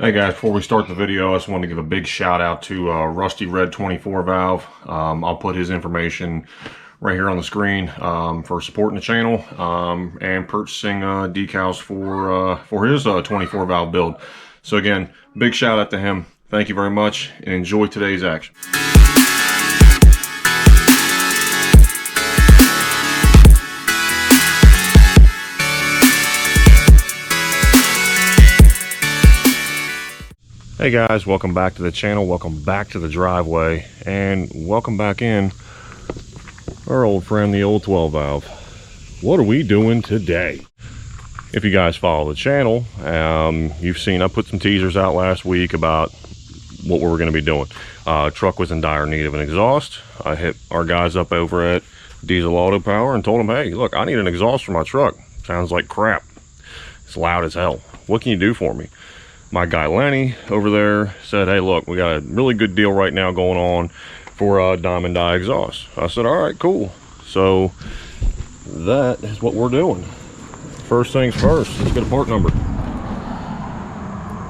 Hey guys, before we start the video, I just want to give a big shout out to Rusty Red 24 Valve. I'll put his information right here on the screen for supporting the channel and purchasing decals for his 24 valve build. So again, big shout out to him. Thank you very much and enjoy today's action. Hey guys, welcome back to the channel, welcome back to the driveway, and welcome back in our old friend, the old 12 valve. What are we doing today? If you guys follow the channel, you've seen I put some teasers out last week about what we were going to be doing. Truck was in dire need of an exhaust. I hit our guys up over at Diesel Auto Power and told them, hey, look, I need an exhaust for my truck. Sounds like crap. It's loud as hell. What can you do for me? My guy Lenny over there said, hey, look, we got a really good deal right now going on for Diamond Die exhaust. I said, all right, cool. So that is what we're doing. First things first, let's get a part number.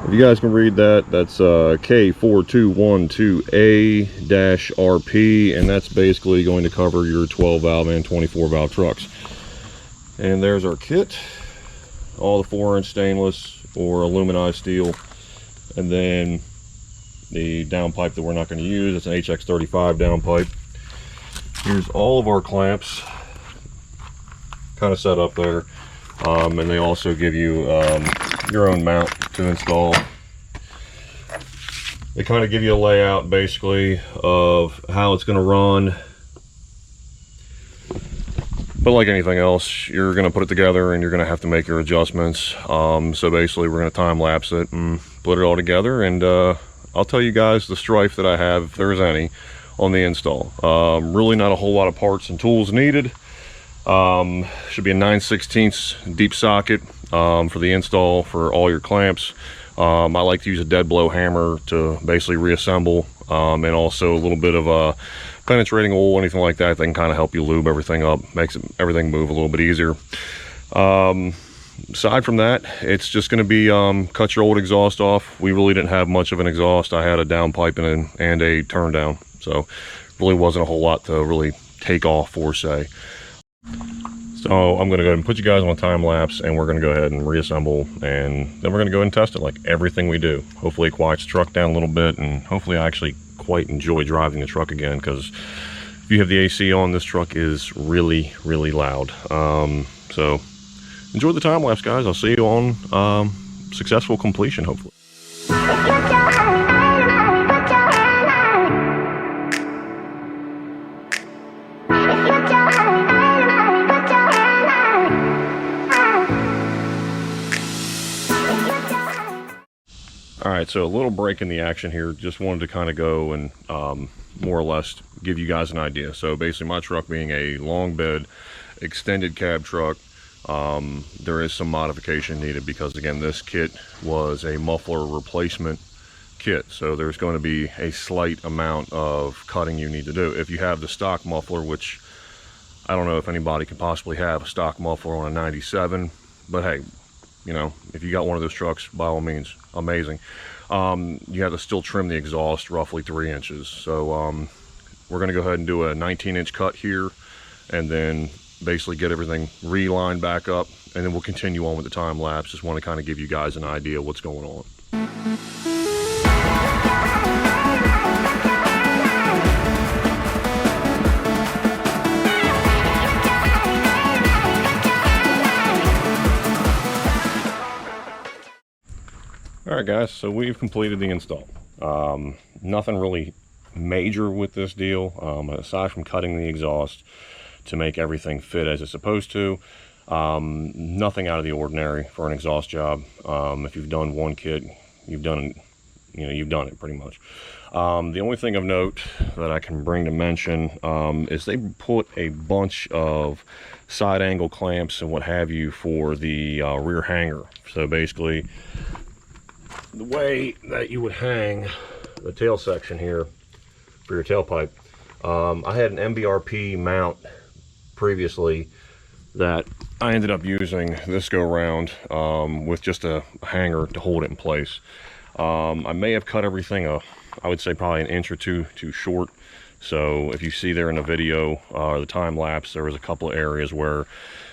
If you guys can read that, that's K4212A-RP, and that's basically going to cover your 12 valve and 24 valve trucks. And there's our kit, all the 4-inch stainless or aluminized steel, and then the downpipe that we're not going to use. It's an HX35 downpipe. Here's all of our clamps kind of set up there, and they also give you your own mount to install. They kind of give you a layout basically of how it's going to run. But like anything else, you're going to put it together and you're going to have to make your adjustments. So basically we're going to time lapse it and put it all together, and I'll tell you guys the strife that I have, if there's any, on the install. Really not a whole lot of parts and tools needed. Should be a 9/16 deep socket for the install for all your clamps. I like to use a dead blow hammer to basically reassemble, and also a little bit of a penetrating oil, anything like that can kind of help you lube everything up, makes everything move a little bit easier. Aside from that, it's just going to be cut your old exhaust off. We really didn't have much of an exhaust. I had a downpipe and a turn down, so really wasn't a whole lot to really take off for, say. So I'm going to go ahead and put you guys on a time lapse, and we're going to go ahead and reassemble, and then we're going to go ahead and test it like everything we do. Hopefully it quiets the truck down a little bit, and hopefully I actually quite enjoy driving the truck again, because if you have the AC on, this truck is really loud. So enjoy the time lapse, guys. I'll see you on successful completion, hopefully. All right, so a little break in the action here. Just wanted to kind of go and more or less give you guys an idea. So basically my truck being a long bed extended cab truck, there is some modification needed because, again, this kit was a muffler replacement kit. So there's going to be a slight amount of cutting you need to do. If you have the stock muffler, which I don't know if anybody could possibly have a stock muffler on a 97, but hey, you know, if you got one of those trucks, by all means, amazing. You have to still trim the exhaust roughly 3 inches. So we're going to go ahead and do a 19-inch cut here, and then basically get everything relined back up, and then we'll continue on with the time lapse. Just want to kind of give you guys an idea of what's going on. All right, guys, so we've completed the install. Nothing really major with this deal, aside from cutting the exhaust to make everything fit as it's supposed to. Nothing out of the ordinary for an exhaust job. If you've done one kit, you've done it pretty much. The only thing of note that I can bring to mention is they put a bunch of side angle clamps and what have you for the rear hanger. So basically, the way that you would hang the tail section here for your tailpipe, I had an MBRP mount previously that I ended up using this go around with just a hanger to hold it in place. I may have cut everything I would say probably an inch or two too short. So if you see there in the video, the time lapse, there was a couple of areas where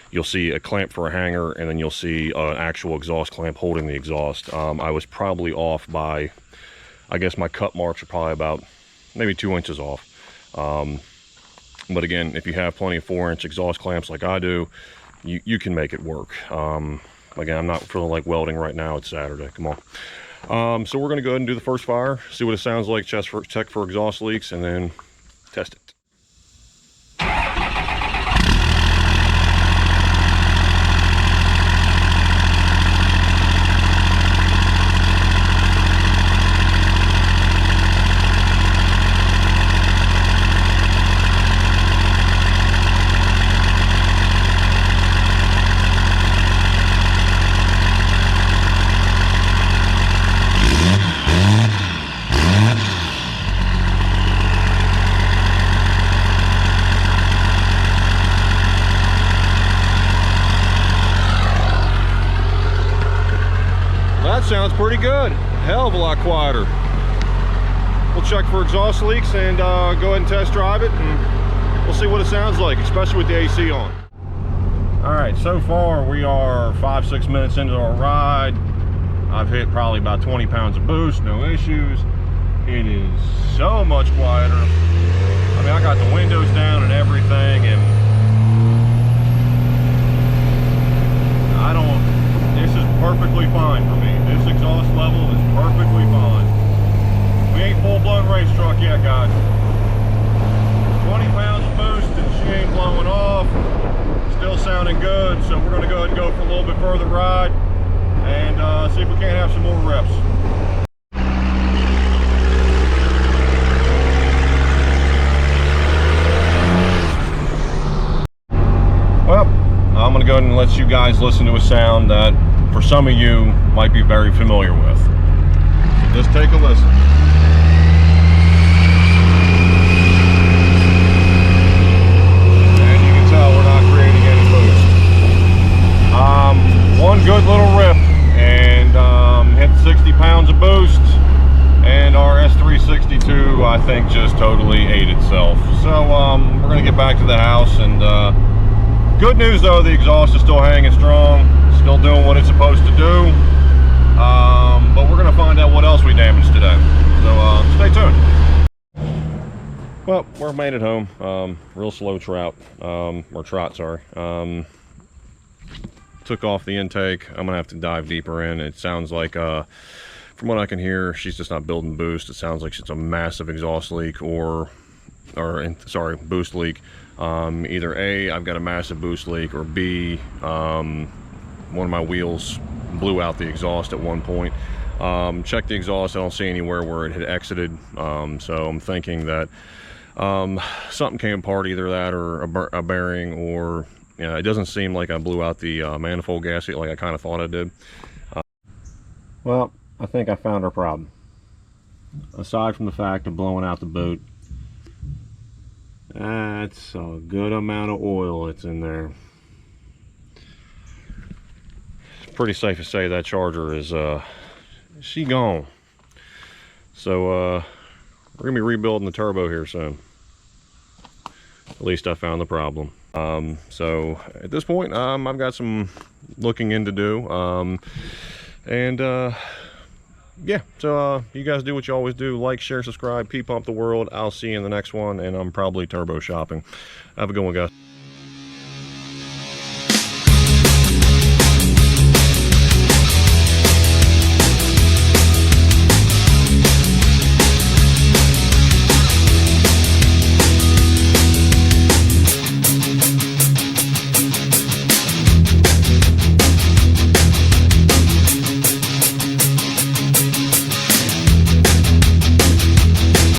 you'll see a clamp for a hanger, and then you'll see an actual exhaust clamp holding the exhaust. I was probably off by, I guess my cut marks are probably about maybe 2 inches off. But again, if you have plenty of 4-inch exhaust clamps like I do, you can make it work. Again, I'm not feeling like welding right now. It's Saturday. Come on. So we're going to go ahead and do the first fire, see what it sounds like, check for exhaust leaks, and then test it. That sounds pretty good. Hell of a lot quieter. We'll check for exhaust leaks and go ahead and test drive it, and we'll see what it sounds like, especially with the AC on. All right, so far we are 5-6 minutes into our ride. I've hit probably about 20 pounds of boost, no issues. It is so much quieter. I mean, I got the windows down and everything, and this is perfectly fine for me. This exhaust level is perfectly fine. We ain't full-blown race truck yet, guys. 20 pounds of boost and she ain't blowing off. Still sounding good, so we're gonna go ahead and go for a little bit further ride and see if we can't have some more reps. Well, I'm gonna go ahead and let you guys listen to a sound that for some of you might be very familiar with. So just take a listen. And you can tell we're not creating any boost. One good little rip and hit 60 pounds of boost, and our S362 I think just totally ate itself. So we're gonna get back to the house, and good news though, the exhaust is still hanging strong, still doing what it's supposed to do. But we're gonna find out what else we damaged today. So stay tuned. Well, we're made it home. Real slow trout, or trot, sorry. Took off the intake. I'm gonna have to dive deeper in. It sounds like, from what I can hear, she's just not building boost. It sounds like it's a massive exhaust leak, boost leak. Either A, I've got a massive boost leak, or B, one of my wheels blew out the exhaust at one point. Checked the exhaust, I don't see anywhere where it had exited, so I'm thinking that something came apart, either that or a bearing, or it doesn't seem like I blew out the manifold gasket like I kind of thought I did. Well, I think I found our problem. Aside from the fact of blowing out the boot, that's a good amount of oil that's in there. It's pretty safe to say that charger is she gone. So we're gonna be rebuilding the turbo here soon. At least I found the problem. So at this point, I've got some looking in to do, yeah, so you guys do what you always do. Like, share, subscribe, P-Pump the world. I'll see you in the next one, and I'm probably turbo shopping. Have a good one, guys.